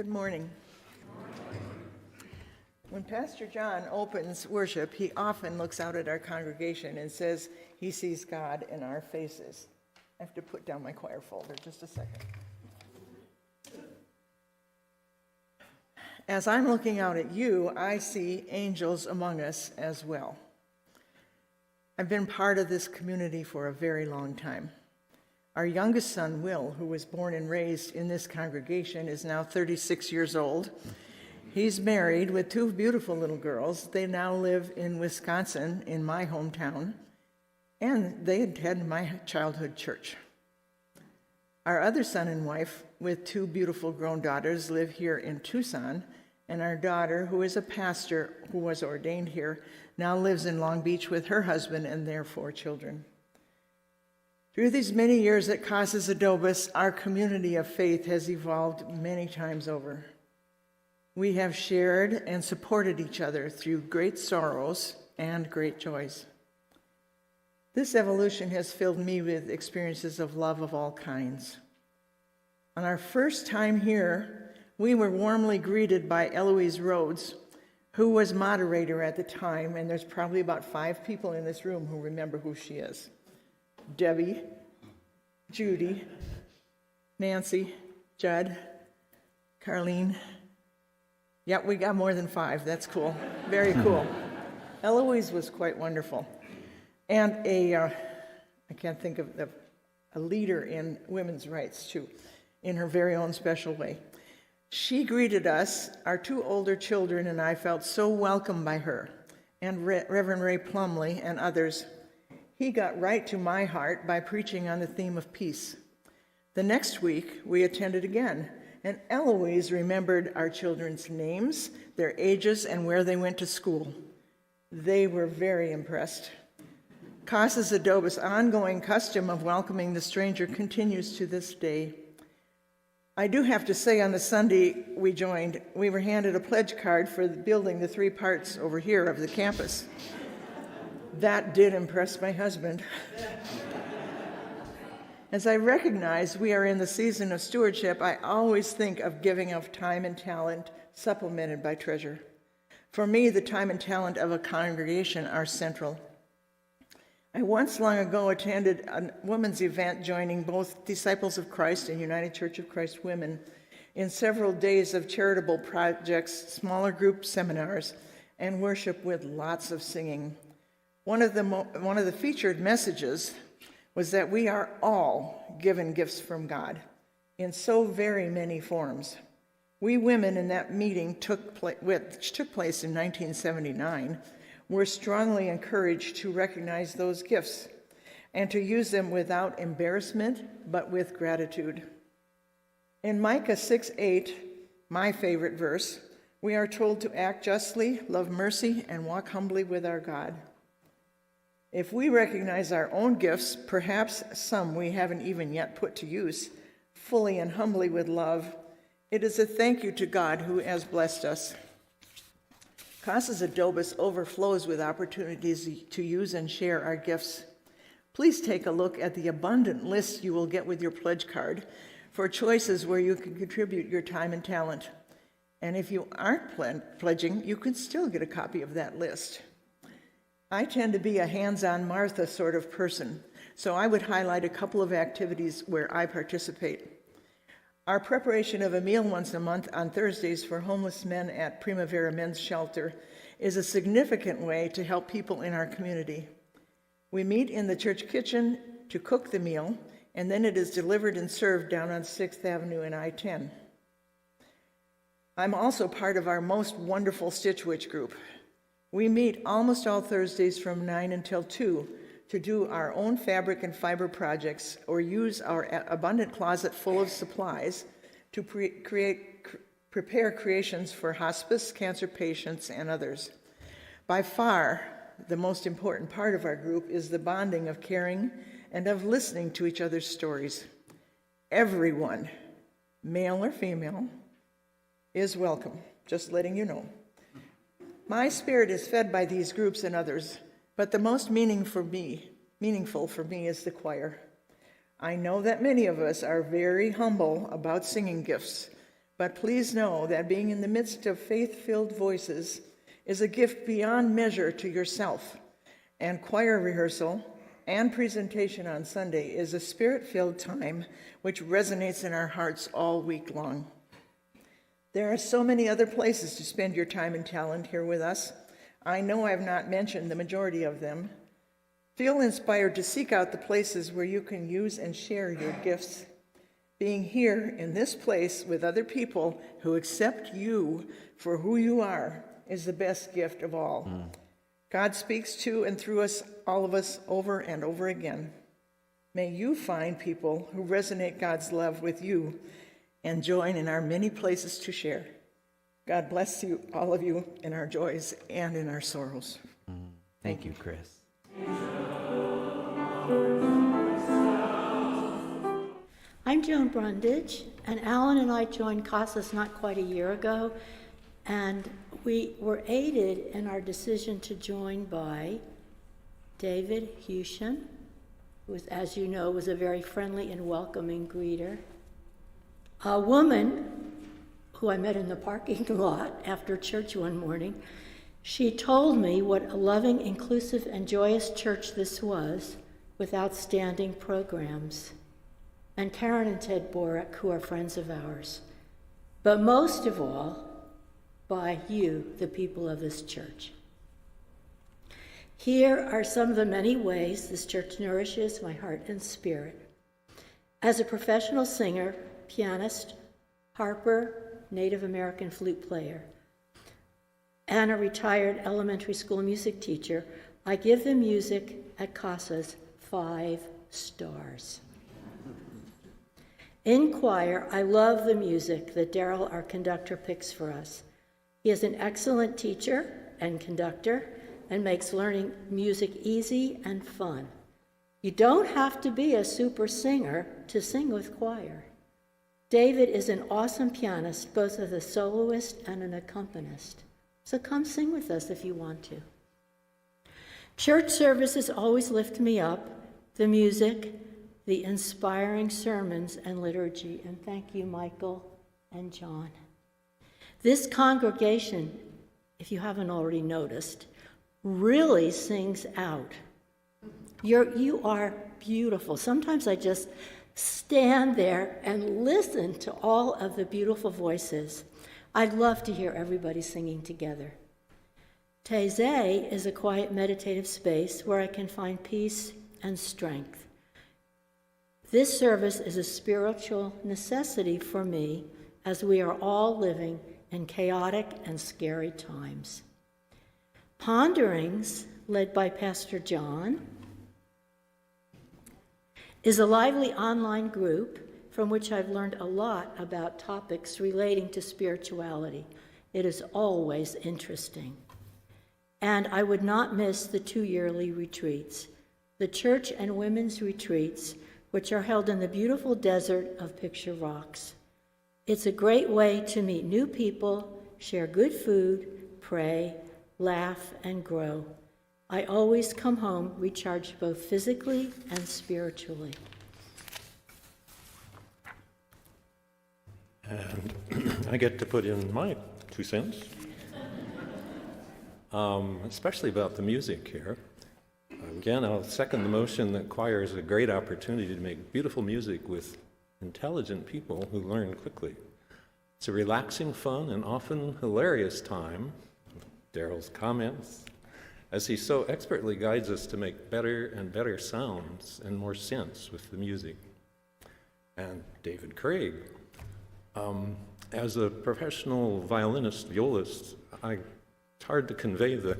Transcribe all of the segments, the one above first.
Good morning. When Pastor John opens worship, he often looks out at our congregation and says he sees God in our faces. I have to put down my choir folder just a second. As I'm looking out at you, I see angels among us as well. I've been part of this community for a very long time. Our youngest son, Will, who was born and raised in this congregation, is now 36 years old. He's married with two beautiful little girls. They now live in Wisconsin, in my hometown, and they attend my childhood church. Our other son and wife, with two beautiful grown daughters, live here in Tucson, and our daughter, who is a pastor who was ordained here, now lives in Long Beach with her husband and their 4 children. Through these many years at CAUCC Adobus, our community of faith has evolved many times over. We have shared and supported each other through great sorrows and great joys. This evolution has filled me with experiences of love of all kinds. On our first time here, we were warmly greeted by Eloise Rhodes, who was moderator at the time, and there's probably about 5 people in this room who remember who she is. Debbie, Judy, Nancy, Judd, Carlene. Yep, we got more than 5. That's cool. Very cool. Eloise was quite wonderful. And I can't think of a leader in women's rights, too, in her very own special way. She greeted us, our 2 older children, and I felt so welcomed by her, and Reverend Ray Plumley and others. He got right to my heart by preaching on the theme of peace. The next week, we attended again, and Eloise remembered our children's names, their ages, and where they went to school. They were very impressed. CAUCC Adobus' ongoing custom of welcoming the stranger continues to this day. I do have to say, on the Sunday we joined, we were handed a pledge card for building the 3 parts over here of the campus. That did impress my husband. As I recognize we are in the season of stewardship, I always think of giving of time and talent supplemented by treasure. For me, the time and talent of a congregation are central. I once long ago attended a women's event joining both Disciples of Christ and United Church of Christ Women in several days of charitable projects, smaller group seminars, and worship with lots of singing. One of the featured messages was that we are all given gifts from God in so very many forms. We women in that meeting, which took place in 1979, were strongly encouraged to recognize those gifts and to use them without embarrassment, but with gratitude. In Micah 6:8, my favorite verse, we are told to act justly, love mercy, and walk humbly with our God. If we recognize our own gifts, perhaps some we haven't even yet put to use, fully and humbly with love, it is a thank you to God who has blessed us. CAUCC Adobus overflows with opportunities to use and share our gifts. Please take a look at the abundant list you will get with your pledge card for choices where you can contribute your time and talent. And if you aren't pledging, you can still get a copy of that list. I tend to be a hands-on Martha sort of person, so I would highlight a couple of activities where I participate. Our preparation of a meal once a month on Thursdays for homeless men at Primavera Men's Shelter is a significant way to help people in our community. We meet in the church kitchen to cook the meal, and then it is delivered and served down on 6th Avenue and I-10. I'm also part of our most wonderful Stitch Witch group. We meet almost all Thursdays from 9 until 2 to do our own fabric and fiber projects or use our abundant closet full of supplies to prepare creations for hospice, cancer patients, and others. By far, the most important part of our group is the bonding of caring and of listening to each other's stories. Everyone, male or female, is welcome, just letting you know. My spirit is fed by these groups and others, but the most meaningful for me is the choir. I know that many of us are very humble about singing gifts, But please know that being in the midst of faith-filled voices is a gift beyond measure to yourself. And choir rehearsal and presentation on Sunday is a spirit-filled time which resonates in our hearts all week long. There are so many other places to spend your time and talent here with us. I know I have not mentioned the majority of them. Feel inspired to seek out the places where you can use and share your gifts. Being here in this place with other people who accept you for who you are is the best gift of all. God speaks to and through us, all of us, over and over again. May you find people who resonate God's love with you and join in our many places to share. God bless you, all of you, in our joys and in our sorrows. Thank you, Chris. I'm Joan Brundage, and Alan and I joined CAUCC not quite a year ago, and we were aided in our decision to join by David Hushen, who, as you know, was a very friendly and welcoming greeter. A woman who I met in the parking lot after church one morning, she told me what a loving, inclusive, and joyous church this was with outstanding programs. And Karen and Ted Borak, who are friends of ours. But most of all, by you, the people of this church. Here are some of the many ways this church nourishes my heart and spirit. As a professional singer, pianist, harper, Native American flute player, and a retired elementary school music teacher, I give the music at CAUCC 5 stars. In choir, I love the music that Daryl, our conductor, picks for us. He is an excellent teacher and conductor and makes learning music easy and fun. You don't have to be a super singer to sing with choir. David is an awesome pianist, both as a soloist and an accompanist. So come sing with us if you want to. Church services always lift me up, the music, the inspiring sermons and liturgy, and thank you, Michael and John. This congregation, if you haven't already noticed, really sings out. You are beautiful. Sometimes I just stand there and listen to all of the beautiful voices. I'd love to hear everybody singing together. Taizé is a quiet meditative space where I can find peace and strength. This service is a spiritual necessity for me as we are all living in chaotic and scary times. Ponderings, led by Pastor John, is a lively online group from which I've learned a lot about topics relating to spirituality. It is always interesting. And I would not miss the 2 yearly retreats, the church and women's retreats, which are held in the beautiful desert of Picture Rocks. It's a great way to meet new people, share good food, pray, laugh, and grow. I always come home recharged both physically and spiritually. And I get to put in my 2 cents, especially about the music here. Again, I'll second the motion that choir is a great opportunity to make beautiful music with intelligent people who learn quickly. It's a relaxing, fun, and often hilarious time. Daryl's comments, as he so expertly guides us to make better and better sounds and more sense with the music. And David Craig. As a professional violinist, violist, it's hard to convey the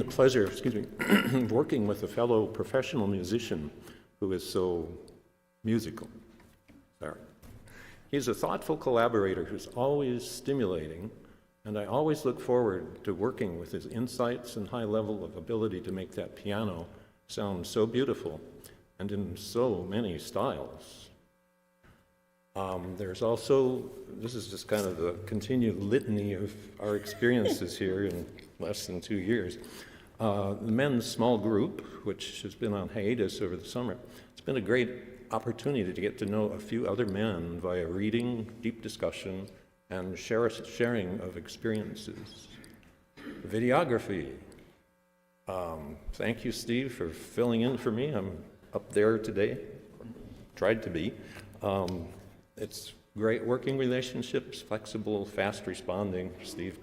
pleasure, of working with a fellow professional musician who is so musical. Sorry. He's a thoughtful collaborator who's always stimulating, and I always look forward to working with his insights and high level of ability to make that piano sound so beautiful and in so many styles. There's also, this is just kind of the continued litany of our experiences here in less than 2 years. The men's small group, which has been on hiatus over the summer, it's been a great opportunity to get to know a few other men via reading, deep discussion, and sharing of experiences. Videography. Thank you, Steve, for filling in for me. I'm up there today, tried to be. It's great working relationships, flexible, fast responding. Steve,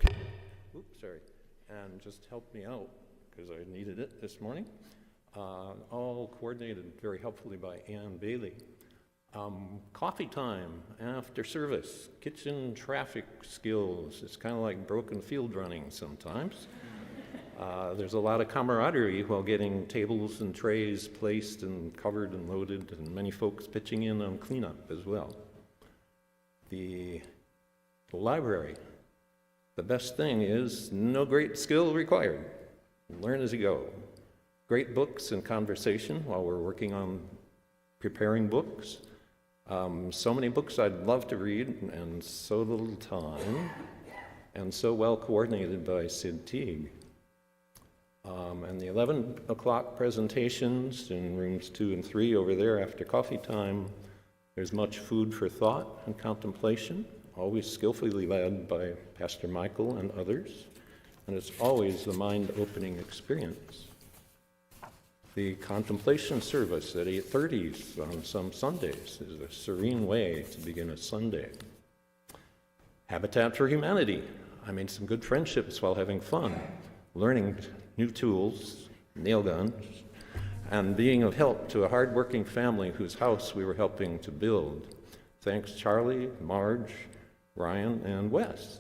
and just helped me out because I needed it this morning. All coordinated very helpfully by Ann Bailey. Coffee time after service, kitchen traffic skills. It's kind of like broken field running sometimes. There's a lot of camaraderie while getting tables and trays placed and covered and loaded, and many folks pitching in on cleanup as well. The library. The best thing is no great skill required. Learn as you go. Great books and conversation while we're working on preparing books. So many books I'd love to read, and so little time, and so well coordinated by Sid Teague. And the 11 o'clock presentations in rooms 2 and 3 over there after coffee time, there's much food for thought and contemplation, always skillfully led by Pastor Michael and others, and it's always the mind-opening experience. The contemplation service at 8:30 on some Sundays is a serene way to begin a Sunday. Habitat for Humanity. I made some good friendships while having fun, learning new tools, nail guns, and being of help to a hardworking family whose house we were helping to build. Thanks, Charlie, Marge, Ryan, and Wes.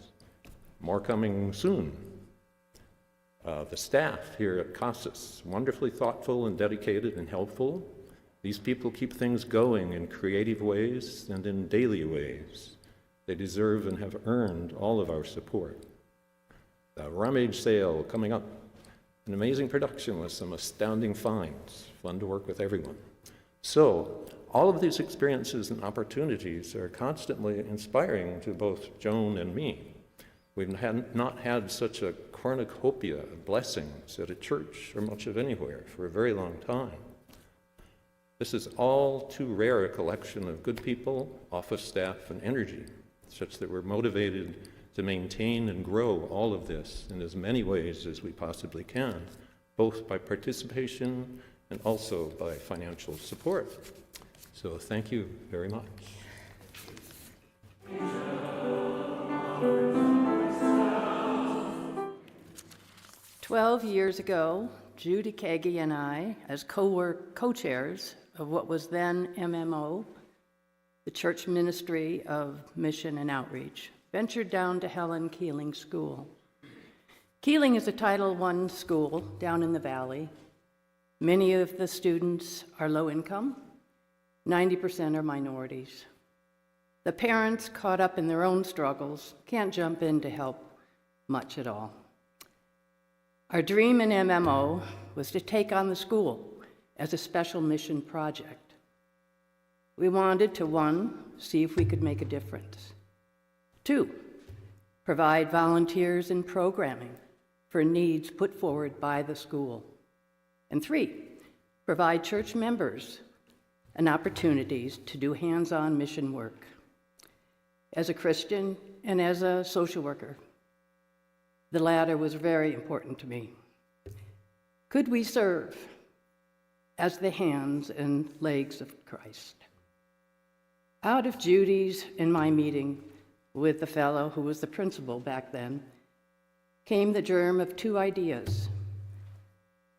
More coming soon. The staff here at CAUCC, wonderfully thoughtful and dedicated and helpful. These people keep things going in creative ways and in daily ways. They deserve and have earned all of our support. The rummage sale coming up. An amazing production with some astounding finds. Fun to work with everyone. So, all of these experiences and opportunities are constantly inspiring to both Joan and me. We've not had such a cornucopia of blessings at a church or much of anywhere for a very long time. This is all too rare a collection of good people, office staff, and energy, such that we're motivated to maintain and grow all of this in as many ways as we possibly can, both by participation and also by financial support. So thank you very much. 12 years ago, Judy Kagi and I, as co-chairs of what was then MMO, the Church Ministry of Mission and Outreach, ventured down to Helen Keeling School. Keeling is a Title I school down in the valley. Many of the students are low income, 90% are minorities. The parents, caught up in their own struggles, can't jump in to help much at all. Our dream in MMO was to take on the school as a special mission project. We wanted to, 1, see if we could make a difference. 2, provide volunteers and programming for needs put forward by the school. And 3, provide church members and opportunities to do hands-on mission work. As a Christian and as a social worker, the latter was very important to me. Could we serve as the hands and legs of Christ? Out of Judy's and my meeting with the fellow who was the principal back then came the germ of 2 ideas: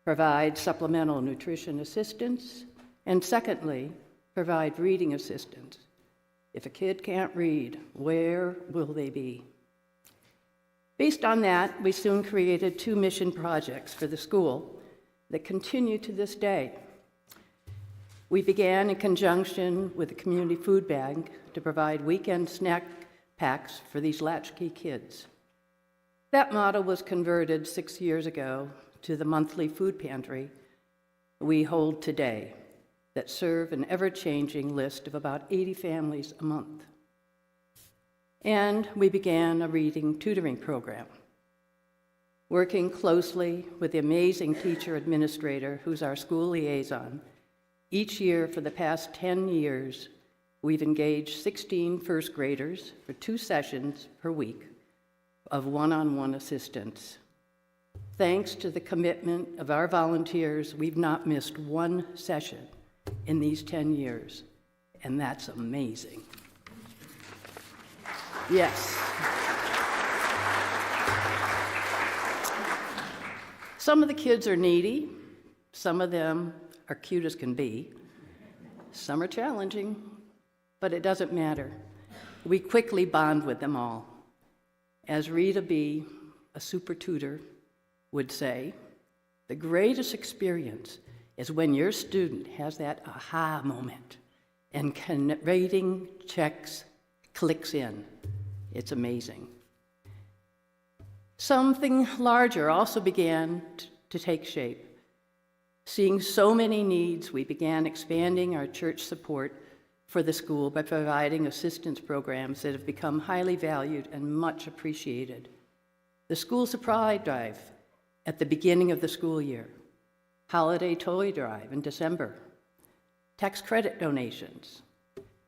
provide supplemental nutrition assistance, and secondly, provide reading assistance. If a kid can't read, where will they be? Based on that, we soon created 2 mission projects for the school that continue to this day. We began in conjunction with the community food bank to provide weekend snack packs for these latchkey kids. That model was converted 6 years ago to the monthly food pantry we hold today that serve an ever-changing list of about 80 families a month. And we began a reading tutoring program, working closely with the amazing teacher administrator who's our school liaison. Each year for the past 10 years, we've engaged 16 first graders for 2 sessions per week of one-on-one assistance. Thanks to the commitment of our volunteers, we've not missed 1 session in these 10 years, and that's amazing. Yes. Some of the kids are needy, some of them are cute as can be, some are challenging, but it doesn't matter. We quickly bond with them all. As Rita B., a super tutor, would say, the greatest experience is when your student has that aha moment and rating checks clicks in. It's amazing. Something larger also began to take shape. Seeing so many needs, we began expanding our church support for the school by providing assistance programs that have become highly valued and much appreciated. The school supply drive at the beginning of the school year, holiday toy drive in December, tax credit donations,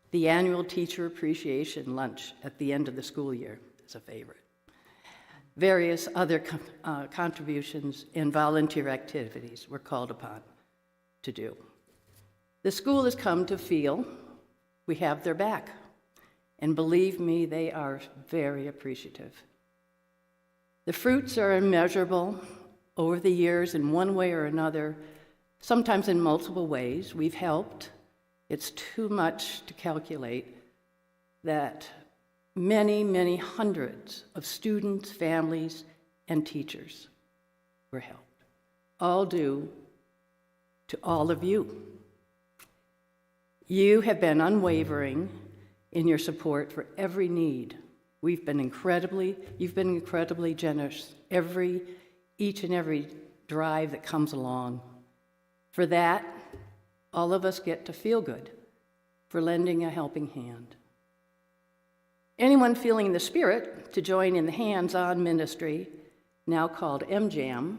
the annual teacher appreciation lunch at the end of the school year is a favorite, various other contributions and volunteer activities we're called upon to do. The school has come to feel we have their back, and believe me, they are very appreciative. The fruits are immeasurable over the years in one way or another, sometimes in multiple ways. We've helped. It's too much to calculate that many, many hundreds of students, families, and teachers were helped, all due to all of you. You have been unwavering in your support for every need. You've been incredibly generous each and every drive that comes along. For that, all of us get to feel good for lending a helping hand. Anyone feeling the spirit to join in the hands-on ministry, now called MJAM,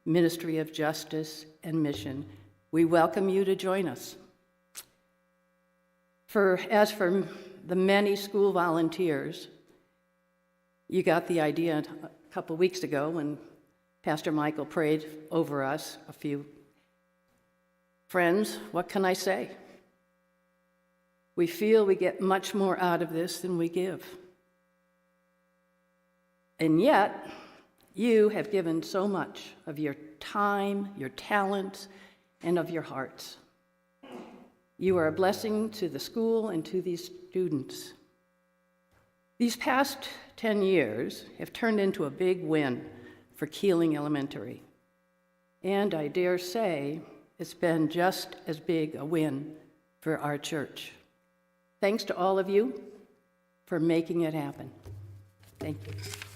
Ministry of Justice and Mission, we welcome you to join us. As for the many school volunteers, you got the idea a couple weeks ago when Pastor Michael prayed over us a few. Friends, what can I say? We feel we get much more out of this than we give. And yet, you have given so much of your time, your talents, and of your hearts. You are a blessing to the school and to these students. These past 10 years have turned into a big win for Keeling Elementary. And I dare say it's been just as big a win for our church. Thanks to all of you for making it happen. Thank you.